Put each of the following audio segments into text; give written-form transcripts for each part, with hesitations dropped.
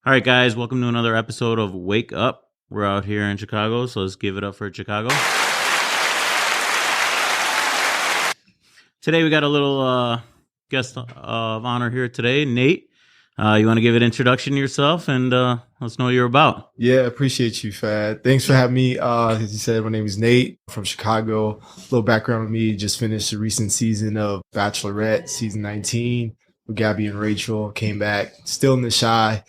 All right, guys, welcome to another episode of Wake Up. We're out here in Chicago, so let's give it up for Chicago. Today we got a little guest of honor here today, Nate. You want to give an introduction to yourself and let us know what you're about? Yeah, appreciate you, Fad. Thanks for having me. As you said, my name is Nate from Chicago. A little background on me, just finished a recent season of Bachelorette, season 19, with Gabby and Rachel. Came back, still in the Shy,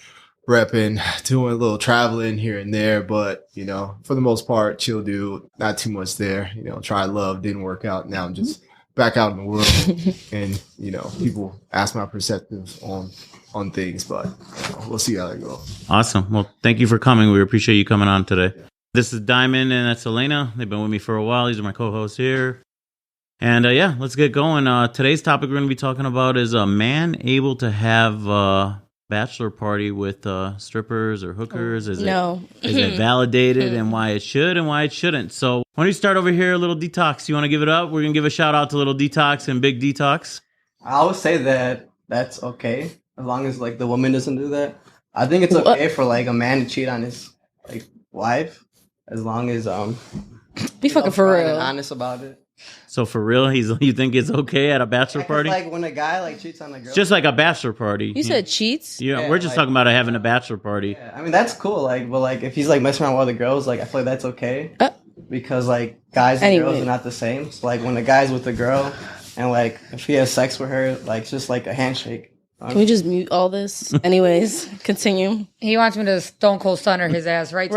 repping, doing a little traveling here and there, but, you know, for the most part, chill dude, not too much there. You know, tried love, didn't work out. Now I'm just back out in the world, and, you know, people ask my perspectives on things, but you know, we'll see how that goes. Awesome. Well, thank you for coming. We appreciate you coming on today. This is Diamond, and that's Elena. They've been with me for a while. These are my co-hosts here. And yeah, let's get going. Today's topic we're going to be talking about is a man able to have a bachelor party with strippers or hookers. Is it validated, and why it should and why it shouldn't? So why don't you start over here, Little Detox? You want to give it up? We're going to give a shout out to Little Detox and Big Detox. I would say that that's okay. As long as like the woman doesn't do that, I think it's okay for like a man to cheat on his like wife, as long as be fucking for real and honest about it. So for real, you think it's okay at a bachelor party? Like when a guy like cheats on a girl, it's just like a bachelor party. You said cheats? Yeah, we're just talking about having a bachelor party. Yeah, I mean that's cool. Like, but like if he's like messing around with other girls, like I feel like that's okay because like guys and girls are not the same. So like when a guy's with a girl and like if he has sex with her, like it's just like a handshake. Can we just mute all this? Anyways, continue. He wants me to stone cold stunner his ass right.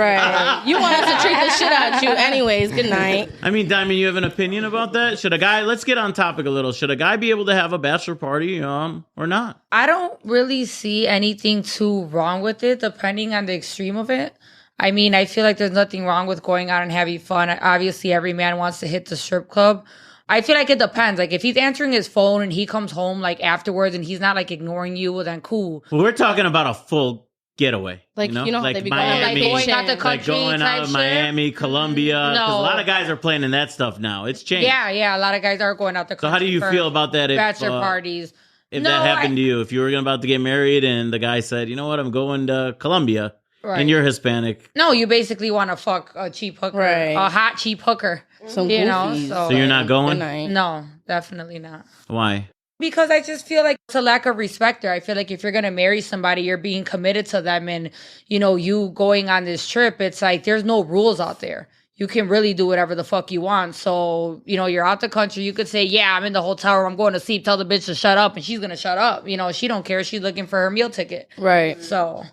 You want us to treat the shit out of you. Anyways, good night. I mean, Diamond, you have an opinion about that? Should a guy, let's get on topic a little. Should a guy be able to have a bachelor party or not? I don't really see anything too wrong with it, depending on the extreme of it. I mean, I feel like there's nothing wrong with going out and having fun. Obviously, every man wants to hit the strip club. I feel like it depends. Like, if he's answering his phone and he comes home, like, afterwards and he's not, like, ignoring you, well, then cool. Well, we're talking about a full getaway. Like, you know how like they be Miami, going out the country, like going out of Miami, Colombia. Because a lot of guys are planning that stuff now. It's changed. Yeah. A lot of guys are going out the country. So how do you feel about that? Bachelor parties. If that happened to you, if you were about to get married and the guy said, you know what, I'm going to Colombia, and you're Hispanic. No, you basically want to fuck a cheap hooker. Right. A hot, cheap hooker. Some you know, goofies. So you're not going? No, definitely not. Why? Because I just feel like it's a lack of respect there. I feel like if you're going to marry somebody, you're being committed to them. And, you know, you going on this trip, it's like there's no rules out there. You can really do whatever the fuck you want. So, you know, you're out the country. You could say, yeah, I'm in the hotel room. I'm going to sleep. Tell the bitch to shut up. And she's going to shut up. You know, she don't care. She's looking for her meal ticket. Right. So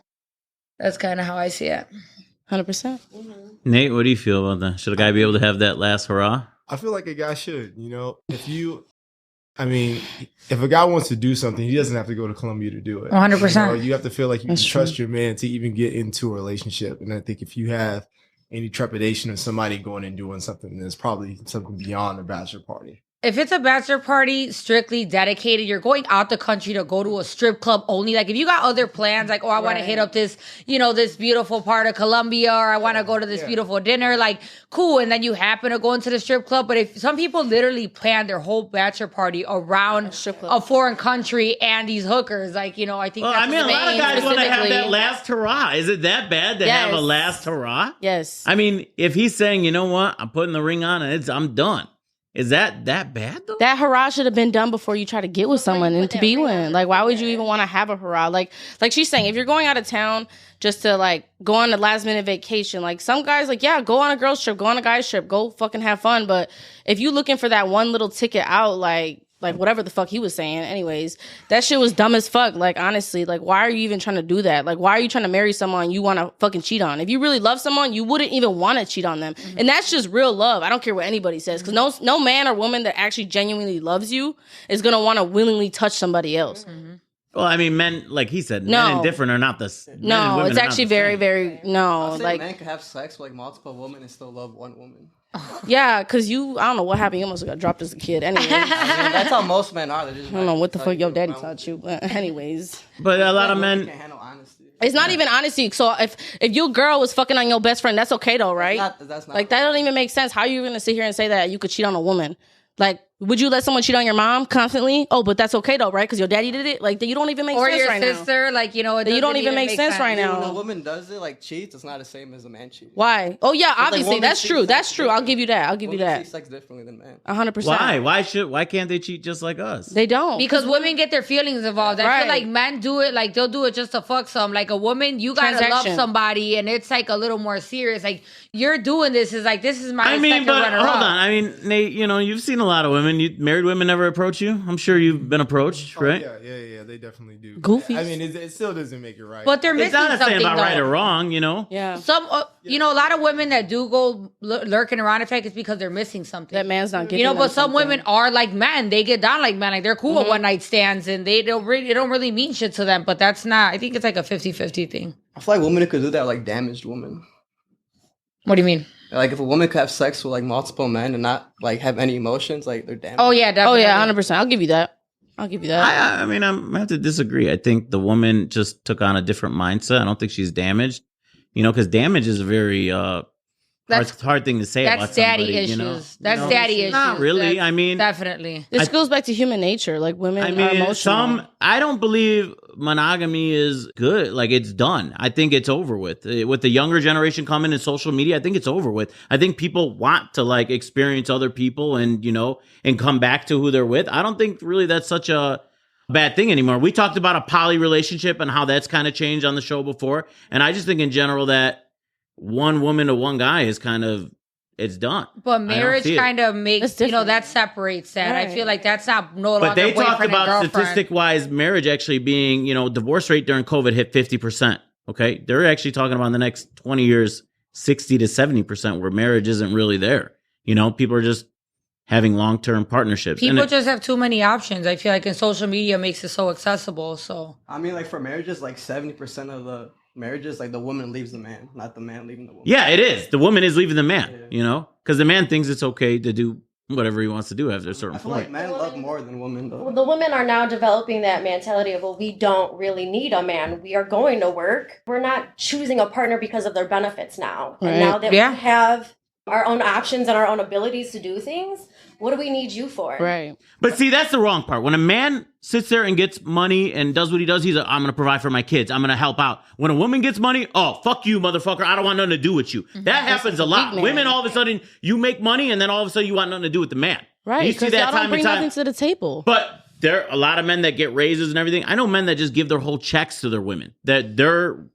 that's kind of how I see it. 100%. Nate, what do you feel about that? Should a guy be able to have that last hurrah? I feel like a guy should, you know, if a guy wants to do something, he doesn't have to go to Colombia to do it. 100%. You know, you have to feel like you can trust your man to even get into a relationship. And I think if you have any trepidation of somebody going and doing something, then it's probably something beyond a bachelor party. If it's a bachelor party strictly dedicated, you're going out the country to go to a strip club only. Like if you got other plans, like, oh, I want to hit up this, you know, this beautiful part of Colombia, or I want to go to this beautiful dinner, like cool. And then you happen to go into the strip club. But if some people literally plan their whole bachelor party around a foreign country and these hookers, like, you know, I think that's a lot of guys want to have that last hurrah. Is it that bad to have a last hurrah? Yes. I mean, if he's saying, you know what, I'm putting the ring on and I'm done. Is that bad though? That hurrah should have been done before you try to get with someone and to be with. Like, why would you even want to have a hurrah? Like she's saying, if you're going out of town just to like go on a last minute vacation, like some guys like, yeah, go on a girl's trip, go on a guy's trip, go fucking have fun. But if you looking for that one little ticket out, like whatever the fuck he was saying, anyways, that shit was dumb as fuck. Like, honestly, like, why are you even trying to do that? Like, why are you trying to marry someone you want to fucking cheat on? If you really love someone, you wouldn't even want to cheat on them. Mm-hmm. And that's just real love. I don't care what anybody says. Because no man or woman that actually genuinely loves you is going to want to willingly touch somebody else. Mm-hmm. Well, I mean, men, like he said, men and different are not the same. No, it's actually very, very, no. Like, men can have sex with like multiple women and still love one woman. Yeah, because I don't know what happened. You almost got dropped as a kid. Anyway. That's how most men are. I don't know what the fuck your daddy taught you. But anyways. But a lot of men can't handle honesty. It's not even honesty. So if your girl was fucking on your best friend, that's okay though, right? That's not like, that don't even make sense. How are you going to sit here and say that you could cheat on a woman? Like, Would you let someone cheat on your mom constantly? Oh, but that's okay though, right? Because your daddy did it. Like, you don't even make sense right now. Or your sister, like, you know, you don't even make sense right now. When a woman does it, like, cheats, it's not the same as a man cheating. Why? Oh yeah, obviously that's true. That's true. I'll give you that. I'll give you that. Cheat sex differently than men. 100%. Why can't they cheat just like us? They don't, because women get their feelings involved. I feel like men do it, like they'll do it just to fuck some. Like a woman, you gotta love somebody, and it's like a little more serious. Like you're doing this is like this is my. I mean, but hold on. I mean, Nate, you know, you've seen a lot of women. Married women never approach you. I'm sure you've been approached, right? Yeah, they definitely do. Goofy. I mean, it still doesn't make it right. But they're missing something. It's not saying about right or wrong, you know. Yeah. Some, you know, a lot of women that do go lurking around, in fact, it's because they're missing something. That man's not giving. You know, but some something. women are like men. They get down like men. Like they're cool with one night stands, and they don't really mean shit to them. But that's not. I think it's like a 50-50 thing. I feel like women who could do that, like damaged women. What do you mean? Like if a woman could have sex with like multiple men and not like have any emotions, like they're damaged. Oh yeah, definitely. Oh yeah, 100%. I'll give you that. I mean, I have to disagree. I think the woman just took on a different mindset. I don't think she's damaged. You know, because damage is a very hard thing to say about somebody. Daddy issues. You know? That's daddy issues. Not really. I mean, definitely. This goes back to human nature. Like women are emotional. I don't believe monogamy is good. Like it's done. I think it's over with. With the younger generation coming in social media, I think it's over with. I think people want to like experience other people and, you know, and come back to who they're with. I don't think really that's such a bad thing anymore. We talked about a poly relationship and how that's kind of changed on the show before. And I just think in general that one woman to one guy is kind of, it's done. But marriage kind of makes, you know, that separates that. Right. I feel like that's not no longer. But they talked about statistic-wise marriage actually being, you know, divorce rate during COVID hit 50%. Okay. They're actually talking about in the next 20 years, 60 to 70% where marriage isn't really there. You know, people are just having long-term partnerships. People just have too many options. I feel like in social media makes it so accessible. So I mean, like for marriages, like 70% of the marriages, like the woman leaves the man, not the man leaving the woman. Yeah, it is. The woman is leaving the man, you know, because the man thinks it's okay to do whatever he wants to do after a certain point. Like men love more than women, though. Well, the women are now developing that mentality of, well, we don't really need a man. We are going to work. We're not choosing a partner because of their benefits now. Right. And now that we have our own options and our own abilities to do things, what do we need you for? Right. But see, that's the wrong part. When a man sits there and gets money and does what he does, he's like, I'm going to provide for my kids. I'm going to help out. When a woman gets money, oh, fuck you, motherfucker. I don't want nothing to do with you. Mm-hmm. That happens a lot. Women, all of a sudden, you make money and then all of a sudden you want nothing to do with the man. Right. Because y'all don't bring nothing to the table. But there are a lot of men that get raises and everything. I know men that just give their whole checks to their women. That their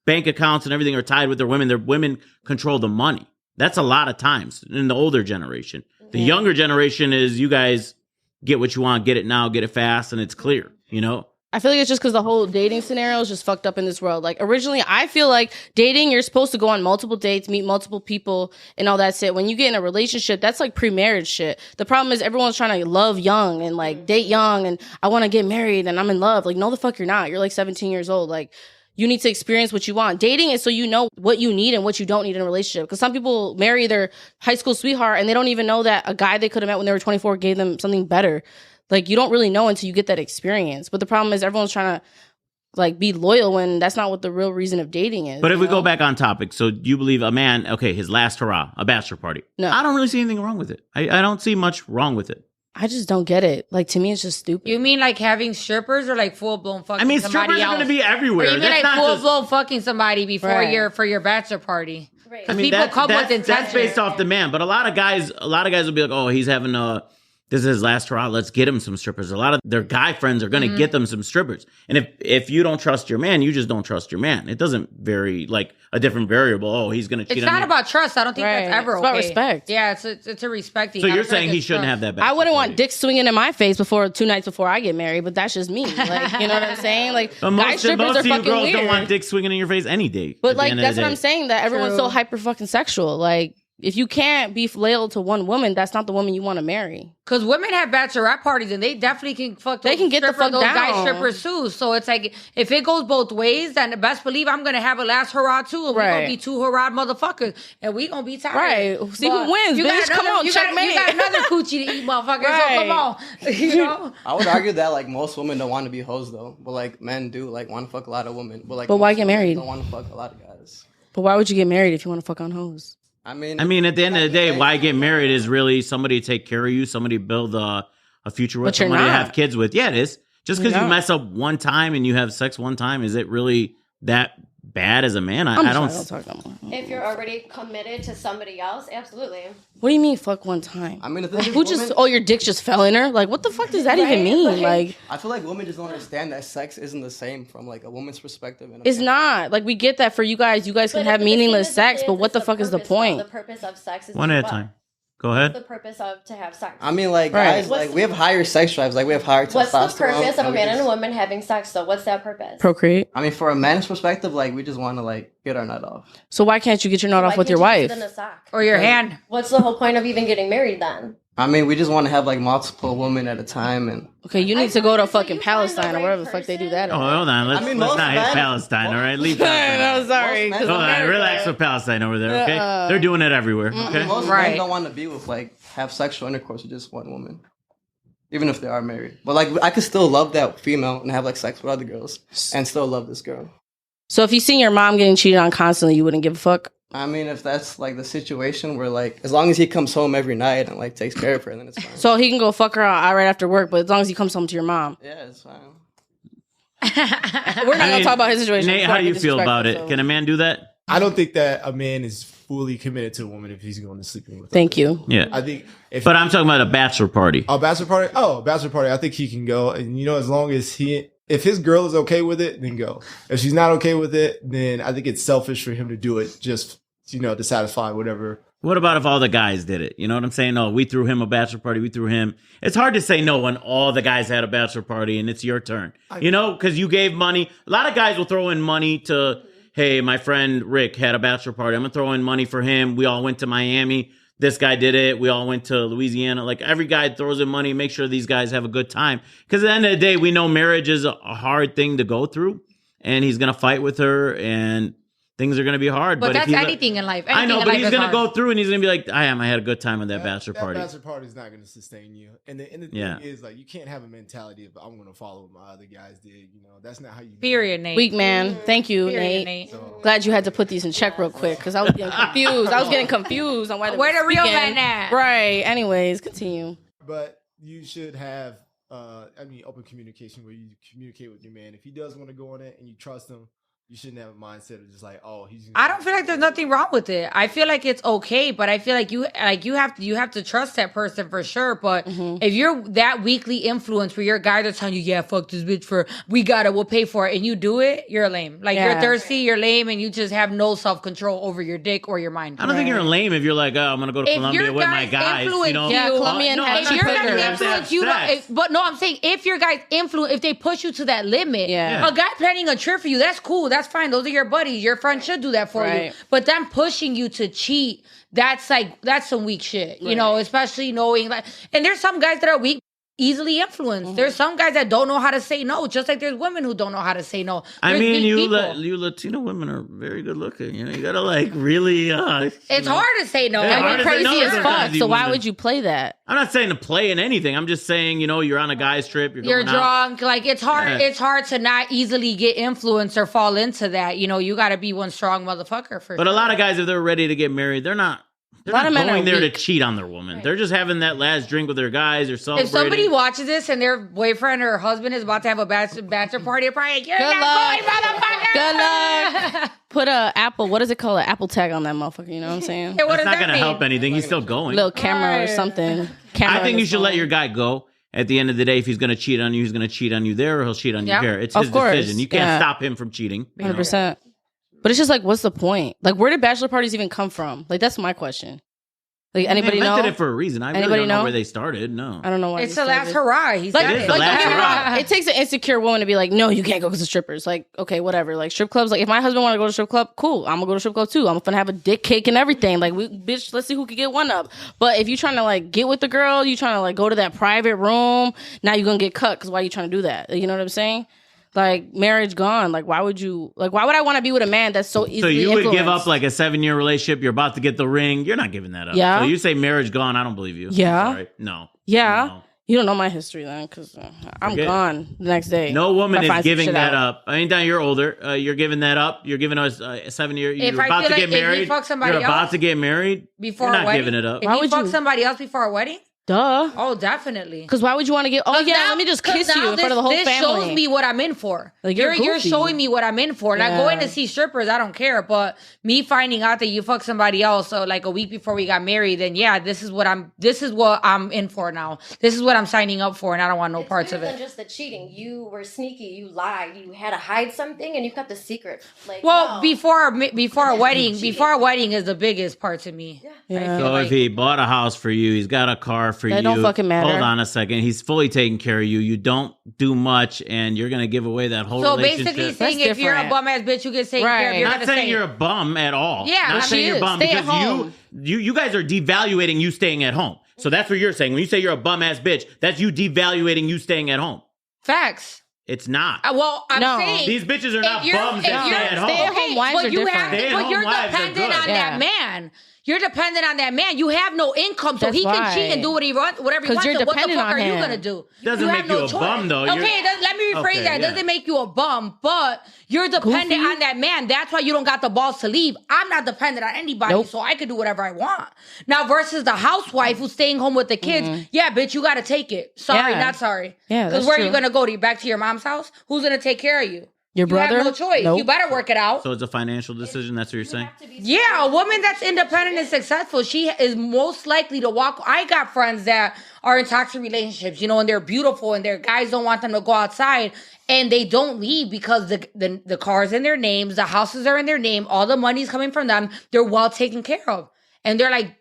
bank accounts and everything are tied with their women. Their women control the money. That's a lot of times in the older generation. The younger generation is you guys get what you want, get it now, get it fast, and it's clear, you know? I feel like it's just because the whole dating scenario is just fucked up in this world. Like originally, I feel like dating, you're supposed to go on multiple dates, meet multiple people, and all that shit. When you get in a relationship, that's like pre-marriage shit. The problem is everyone's trying to love young and like date young, and I want to get married and I'm in love. Like, no, the fuck you're not. You're like 17 years old. Like, you need to experience what you want. Dating is so you know what you need and what you don't need in a relationship. Because some people marry their high school sweetheart and they don't even know that a guy they could have met when they were 24 gave them something better. Like, you don't really know until you get that experience. But the problem is everyone's trying to like be loyal when that's not what the real reason of dating is. But if we go back on topic, so you believe a man, okay, his last hurrah, a bachelor party. No. I don't really see anything wrong with it. I don't see much wrong with it. I just don't get it. Like, to me, it's just stupid. You mean like having strippers or like full-blown fucking somebody else? Strippers are going to be everywhere. Or you mean like full-blown fucking somebody before your bachelor party? Right. I mean, people come with intention. That's based off the man. But a lot of guys will be like, oh, he's having this is his last hurrah. Let's get him some strippers. A lot of their guy friends are going to get them some strippers. And if you don't trust your man, you just don't trust your man. It doesn't vary like a different variable. Oh, he's going to cheat on you. It's not about trust. I don't think that's ever it's about respect. Yeah, it's a respect. So you're saying he shouldn't have that back? I wouldn't want dick swinging in my face 2 nights before I get married, but that's just me. Like, you know what I'm saying? Like, guy strippers are fucking girls weird. don't want dick swinging in your face any day. But like, that's what I'm saying, that everyone's so hyper fucking sexual. Like, if you can't be loyal to one woman, that's not the woman you want to marry. Because women have bachelorette parties and they definitely can fuck. They can get the fuck those down. Guy strippers too. So it's like if it goes both ways, then best believe I'm gonna have a last hurrah too, and we're gonna be 2 hurrah motherfuckers, and we gonna be tired. Right? See who wins, bitch. Come on, checkmate. You got another coochie to eat, motherfucker. So come on, you know. I would argue that like most women don't want to be hoes though, but like men do like want to fuck a lot of women. But why get married? Don't want to fuck a lot of guys. But why would you get married if you want to fuck on hoes? I mean, at the end of the day, why get married is really somebody to take care of you, somebody to build a future with, somebody to have kids with. Yeah, it is. Just because you mess up one time and you have sex one time, is it really that bad as a man? I don't. If you're already committed to somebody else, absolutely. What do you mean, fuck one time? I mean, your dick just fell in her? Like, what the fuck does that even mean? Like, I feel like women just don't understand that sex isn't the same from like a woman's perspective. It's not. Like, we get that for you guys. You guys can have meaningless sex, but what the fuck is the point? The purpose of sex is one at a time. Go ahead. What's the purpose of to have sex? I mean, like, guys, like, we have higher sex drives. Like, we have higher testosterone. What's the purpose of a man and a woman having sex, though? What's that purpose? Procreate. I mean, for a man's perspective, like, we just want to, like, get our nut off. So why can't you get your nut off with your wife? Or your hand? What's the whole point of even getting married, then? I mean, we just want to have, like, multiple women at a time. And okay, you need to go to fucking Palestine or wherever the fuck they do that. Oh, hold on. Let's not hit Palestine, all right? Leave Palestine. No, sorry. Hold on. Relax with Palestine over there, okay? They're doing it everywhere, okay? Most men don't want to be with, like, have sexual intercourse with just one woman. Even if they are married. But, like, I could still love that female and have, like, sex with other girls and still love this girl. So if you seen your mom getting cheated on constantly, you wouldn't give a fuck? I mean, if that's, like, the situation where, like, as long as he comes home every night and, like, takes care of her, then it's fine. So he can go fuck her out right after work, but as long as he comes home to your mom. Yeah, it's fine. We're not going to talk about his situation. Nate, how do you feel about it? Can a man do that? I don't think that a man is fully committed to a woman if he's going to sleep with her. Thank you. Yeah. I think but I'm talking about a bachelor party. A bachelor party? Oh, a bachelor party. I think he can go. And, as long as if his girl is okay with it, then go. If she's not okay with it, then I think it's selfish for him to do it just, to satisfy whatever. What about if all the guys did it? You know what I'm saying? No, we threw him a bachelor party. We threw him. It's hard to say no when all the guys had a bachelor party and it's your turn. Because you gave money. A lot of guys will throw in money to, hey, my friend Rick had a bachelor party. I'm going to throw in money for him. We all went to Miami. This guy did it. We all went to Louisiana. Like, every guy throws in money, make sure these guys have a good time. Because at the end of the day, we know marriage is a hard thing to go through. And he's going to fight with her and things are going to be hard. But that's anything in life. I know, but he's going to go through and he's going to be like, I had a good time at that bachelor party. That bachelor party is not going to sustain you. And the thing is, like, you can't have a mentality of, I'm going to follow what my other guys did. That's not how you... Period, Nate. Weak man. Thank you, Nate. So, glad you had to put these in check real quick because I was getting confused. On where the real men at. Right. Anyways, continue. But you should have, open communication where you communicate with your man. If he does want to go on it and you trust him, you shouldn't have a mindset of just like, oh, he's. I don't feel like there's nothing wrong with it. I feel like it's okay, but I feel like you have to trust that person for sure. But if you're that weakly influenced where your guys are telling you, yeah, fuck this bitch we'll pay for it, and you do it, you're lame. Like you're thirsty, you're lame, and you just have no self-control over your dick or your mind. I don't think you're lame if you're like, oh, I'm gonna go to Colombia with my guys. Colombian. If you're not influenced, but no, I'm saying if your guys influence, if they push you to that limit, a guy planning a trip for you, that's cool. That's fine. Those are your buddies. Your friend should do that for you. But them pushing you to cheat, that's some weak shit. Especially knowing and there's some guys that are weak, easily influenced. There's some guys that don't know how to say no, just like there's women who don't know how to say no. You Latino women are very good looking. You gotta really. It's hard to say no. You're crazy as fuck. So why would you play that? I'm not saying to play in anything. I'm just saying, you're on a guy's trip. You're drunk. Like it's hard. Yeah. It's hard to not easily get influenced or fall into that. You got to be one strong motherfucker for. But a lot of guys, if they're ready to get married, they're not. They're not going there to cheat on their woman. Right. They're just having that last drink with their guys or celebrating. If somebody watches this and their boyfriend or husband is about to have a bachelor party, they're probably like, you're not going, motherfucker! Good luck! Put a Apple, what is it called? An Apple tag on that motherfucker, you know what I'm saying? Yeah, That's not going to help anything. He's still going. Little camera or something. I think you should let your guy go. At the end of the day, if he's going to cheat on you, he's going to cheat on you there or he'll cheat on you here. It's his decision. You can't stop him from cheating. 100%. But it's just like, what's the point? Like, where did bachelor parties even come from? Like, that's my question. Like, anybody know? They invented it for a reason. I really don't know where they started. No. I don't know why. It's the last hurrah. It is the last hurrah. It takes an insecure woman to be like, no, you can't go because of strippers. Like, okay, whatever. Like, strip clubs. Like, if my husband want to go to strip club, cool. I'm going to go to strip club too. I'm going to have a dick cake and everything. Like, bitch, let's see who can get one up. But if you trying to, get with the girl, you trying to, go to that private room, now you're going to get cut because why are you trying to do that? You know what I'm saying? Like, marriage gone. Like, why would I want to be with a man that's so easily So you influenced? would give up a 7-year relationship, you're about to get the ring, you're not giving that up. Yeah. So you say marriage gone, I don't believe you. Yeah. Sorry. No. Yeah. No. You don't know my history then, because I'm gone the next day. No woman is giving that up. I mean, you're older. You're giving that up. You're giving us 7 years. You're about to get married. You're about to get married. Before you're not a wedding? giving it up. If you fuck somebody else before a wedding? Duh. Oh, definitely. Because why would you want to get? Oh yeah, let me just kiss you in front of the whole family. This shows me what I'm in for. Like, you're showing me what I'm in for. Not going to see strippers, I don't care. But me finding out that you fuck somebody else, so like a week before we got married, then this is what I'm in for now. This is what I'm signing up for, and I don't want no parts of it. Than just the cheating. You were sneaky. You lied. You had to hide something, and you kept the secret. Like, before a wedding is the biggest part to me. Yeah. So if he bought a house for you, he's got a car for you. That don't fucking matter. Hold on a second. He's fully taking care of you. You don't do much, and you're going to give away that whole relationship. So basically saying if you're a bum-ass bitch, you get taken care of. You're not saying you're a bum at all. Yeah, not saying you're a bum because you guys are devaluating you staying at home. So that's what you're saying. When you say you're a bum-ass bitch, that's you devaluating you staying at home. Facts. It's not. I'm saying these bitches are not bums that stay at home. Stay-at-home wives are different. But you're dependent on that man. You're dependent on that man. You have no income, so he can cheat and do whatever he wants. So what the fuck are you gonna do? Doesn't make you a bum though. Okay, let me rephrase that. It doesn't make you a bum, but you're dependent on that man. That's why you don't got the balls to leave. I'm not dependent on anybody, so I can do whatever I want. Now versus the housewife who's staying home with the kids. Yeah, bitch, you gotta take it. Sorry, not sorry. Yeah, because where are you gonna go? Back to your mom's house? Who's gonna take care of you? Your brother? You have no choice. Nope. You better work it out. So it's a financial decision. That's what you're saying? Yeah, a woman that's independent and successful, she is most likely to walk. I got friends that are in toxic relationships, and they're beautiful and their guys don't want them to go outside and they don't leave because the car's in their names, the houses are in their name, all the money's coming from them. They're well taken care of. And they're like,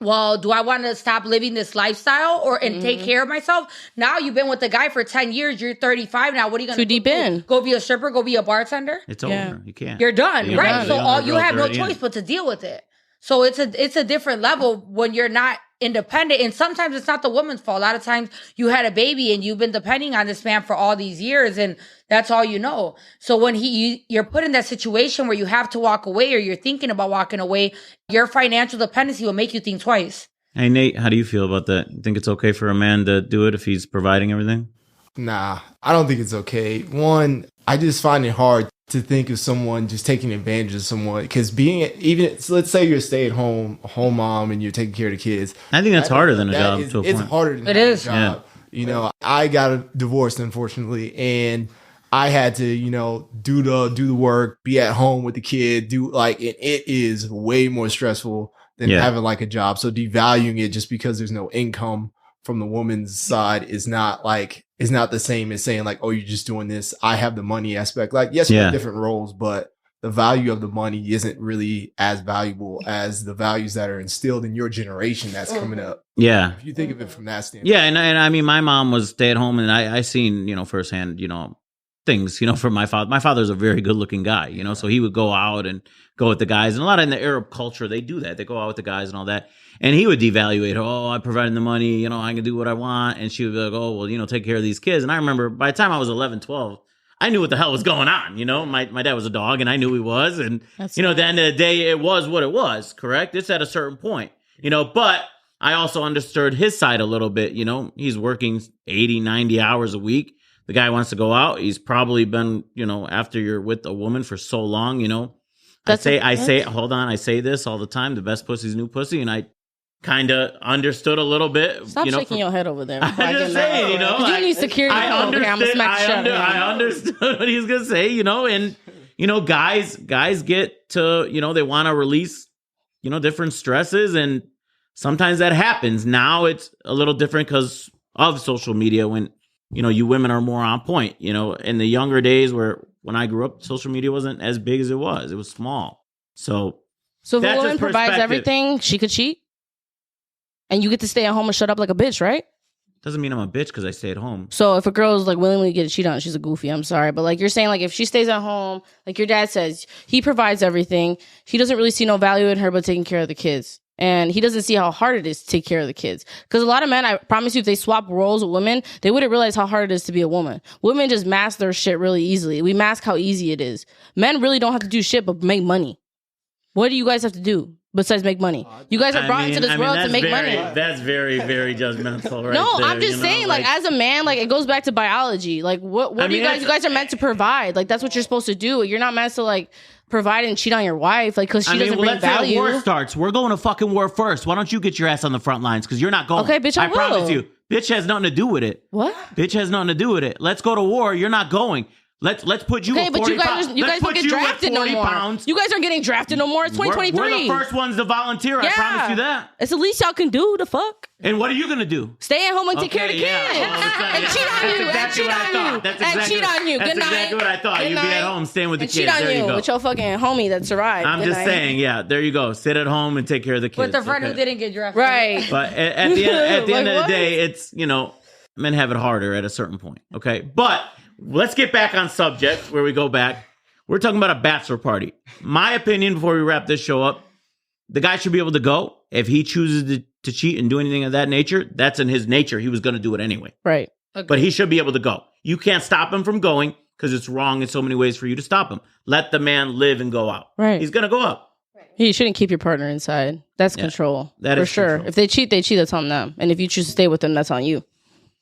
well, do I want to stop living this lifestyle and take care of myself? Now you've been with the guy for 10 years. You're 35 now. What are you going to do? Too deep in. Go be a stripper? Go be a bartender? It's over. You can't. You're done, right? So you have no choice but to deal with it. So it's a different level when you're not independent. And sometimes it's not the woman's fault. A lot of times you had a baby and you've been depending on this man for all these years and that's all you know. So when you're put in that situation where you have to walk away or you're thinking about walking away, your financial dependency will make you think twice. Hey, Nate, how do you feel about that? You think it's okay for a man to do it if he's providing everything? Nah, I don't think it's okay. One, I just find it hard to think of someone just taking advantage of someone because let's say you're a stay-at-home mom and you're taking care of the kids. I think that's harder than a job. It's harder than a job. Yeah. I got divorced unfortunately, and I had to do the work, be at home with the kid, and it is way more stressful than having like a job. So devaluing it just because there's no income from the woman's side is not the same as saying like, oh, you're just doing this. I have the money aspect. Like, yes, we have different roles, but the value of the money isn't really as valuable as the values that are instilled in your generation that's coming up. Yeah. If you think of it from that standpoint. Yeah. And I mean, my mom was stay at home and I seen, firsthand, things, from my father. My father's a very good looking guy, so he would go out and go with the guys. And a lot in the Arab culture, they do that. They go out with the guys and all that. And he would devaluate her. Oh, I provided the money, I can do what I want. And she would be like, oh, well, take care of these kids. And I remember by the time I was 11, 12, I knew what the hell was going on. My dad was a dog and I knew he was. And, at the end of the day, it was what it was, correct? It's at a certain point, but I also understood his side a little bit. He's working 80, 90 hours a week. The guy wants to go out. He's probably been, after you're with a woman for so long, I say this all the time. The best pussy's new pussy. And I kind of understood a little bit. Stop shaking your head over there. I'm just saying, you need security. I understood what he's going to say, and, guys get to, they want to release, different stresses. And sometimes that happens. Now it's a little different because of social media when, you women are more on point, in the younger days when I grew up, social media wasn't as big as it was. It was small. So if a woman provides everything, she could cheat? And you get to stay at home and shut up like a bitch, right? Doesn't mean I'm a bitch because I stay at home. So if a girl's like willingly get cheated on, she's a goofy. I'm sorry. But like you're saying, like if she stays at home, like your dad says, he provides everything. He doesn't really see no value in her but taking care of the kids. And he doesn't see how hard it is to take care of the kids. Because a lot of men, I promise you, if they swap roles with women, they wouldn't realize how hard it is to be a woman. Women just mask their shit really easily. We mask how easy it is. Men really don't have to do shit but make money. What do you guys have to do? besides make money. You guys are brought into this world to make money. That's very, very judgmental, right? No, there, I'm just saying, like, as a man, like, it goes back to biology. Like, what do you guys? You guys are meant to provide. Like, that's what you're supposed to do. You're not meant to like provide and cheat on your wife, like, because she doesn't bring value. Let's say war starts. We're going to fucking war first. Why don't you get your ass on the front lines? Because you're not going. Okay, bitch, I will. Promise you. Bitch has nothing to do with it. What? Bitch has nothing to do with it. Let's go to war. You're not going. Let's put you. Okay, but you guys don't get drafted no more. You guys aren't getting drafted no more. It's 2023. We're the first ones to volunteer. I promise you that. It's the least y'all can do. The fuck. And what are you gonna do? Stay at home and take care of the kids. And cheat on you. And cheat on you. And cheat on you. Good night. That's exactly what I thought. You'd be at home staying with the kids. Cheat on you with your fucking homie that survived. I'm just saying. Yeah, there you go. Sit at home and take care of the kids. With the friend who didn't get drafted. Right. But at the end of the day, it's men have it harder at a certain point. Okay, but. Let's get back on subject where we go back. We're talking about a bachelor party. My opinion before we wrap this show up, the guy should be able to go. If he chooses to cheat and do anything of that nature, that's in his nature. He was going to do it anyway. Right. Okay. But he should be able to go. You can't stop him from going because it's wrong in so many ways for you to stop him. Let the man live and go out. Right. He's going to go out. You shouldn't keep your partner inside. That's control. That is for sure. Control. If they cheat, that's on them. And if you choose to stay with them, that's on you.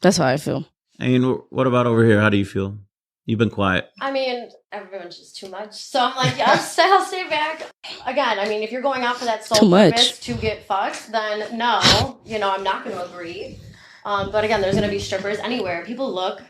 That's how I feel. I mean, what about over here? How do you feel? You've been quiet. I mean, everyone's just too much. So I'm like, I'll stay back. Again, I mean, if you're going out for that sole purpose to get fucked, then no, I'm not going to agree. But again, there's going to be strippers anywhere. People look.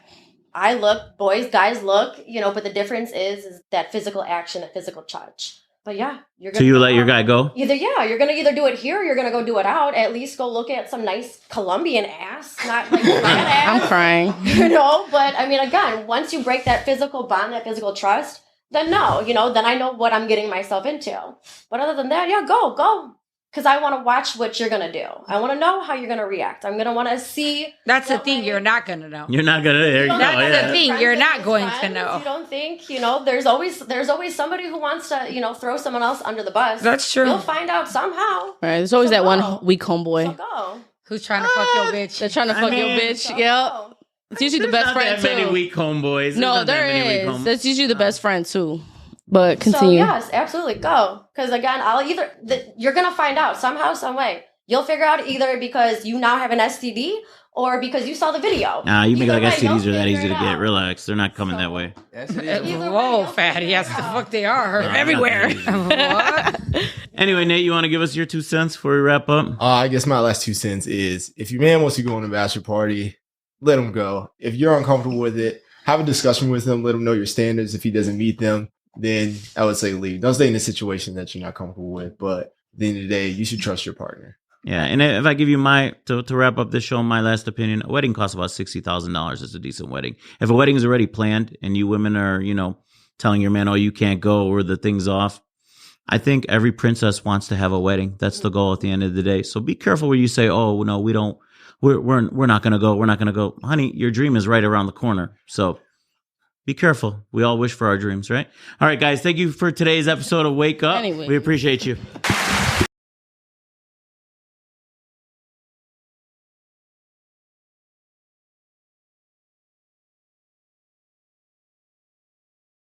I look. Boys, guys look. But the difference is that physical action, that physical touch. But yeah, you're gonna. So you let your guy go? You're gonna either do it here or you're gonna go do it out. At least go look at some nice Colombian ass, not like fat ass. I'm crying. But I mean, again, once you break that physical bond, that physical trust, then no, then I know what I'm getting myself into. But other than that, yeah, go. Because I want to watch what you're going to do. I want to know how you're going to react. I'm going to want to see. That's the thing. You're not going to know. You're not going to. There you go. That's the thing. You're not going to know. You don't think, there's always somebody who wants to, throw someone else under the bus. That's true. You'll find out somehow. Right. There's always that one weak homeboy. So go. Who's trying to fuck your bitch. They're trying to fuck your bitch. So yep. It's usually the best friend, too. There's not that many weak homeboys. No, there is. That's usually the best friend, too. But continue. So yes, absolutely go. Because again, you're gonna find out somehow, some way. You'll figure out either because you now have an STD or because you saw the video. Nah, you make it like STDs are that easy to get. Relax, they're not coming that way. Whoa, fatty, yes, the fuck they are everywhere. Anyway, Nate, you want to give us your 2 cents before we wrap up? I guess my last 2 cents is if your man wants to go on a bachelor party, let him go. If you're uncomfortable with it, have a discussion with him. Let him know your standards. If he doesn't meet them, then I would say leave. Don't stay in a situation that you're not comfortable with. But at the end of the day, you should trust your partner. Yeah, and if I give you to wrap up this show, my last opinion, a wedding costs about $60,000. It's a decent wedding. If a wedding is already planned and you women are, telling your man, oh, you can't go or the thing's off, I think every princess wants to have a wedding. That's the goal at the end of the day. So be careful where you say, oh, no, we don't. We're not going to go. We're not going to go. Honey, your dream is right around the corner. So be careful. We all wish for our dreams, right? All right, guys. Thank you for today's episode of Wake Up. Anyway. We appreciate you.